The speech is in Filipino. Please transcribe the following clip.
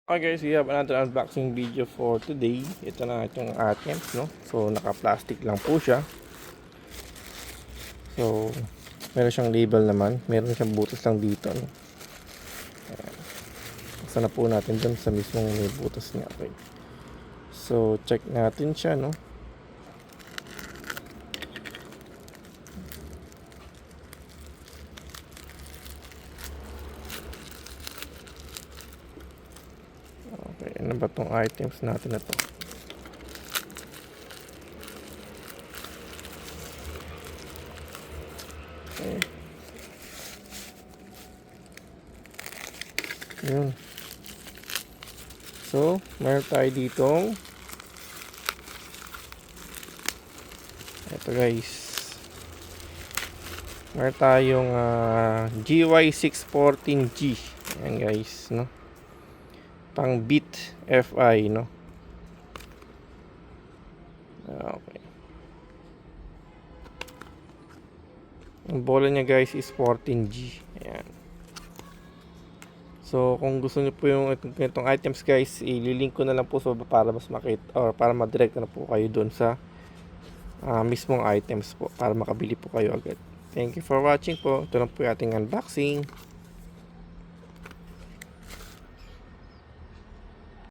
Okay guys, we have another unboxing video for today. Ito na itong items, no? So, naka-plastic lang po siya. So, meron siyang label naman. Meron siyang butas lang dito, no? Buksan na po natin dun sa mismong may butas niya. Okay. So, check natin siya, no? Okay, ano ba tong items natin na to? Okay. Yun. So, meron tayo ditong ito guys. Meron tayong GY614G. Ayan guys, no? Pang Beat FI, no? Okay. Ang bola niya guys is 14G. Ayan. So, kung gusto niyo po yung itong items guys, ililink ko na lang po sa baba para mas makita or para ma-direct na po kayo doon sa mismong items po para makabili po kayo agad. Thank you for watching po. Ito lang po yung ating unboxing.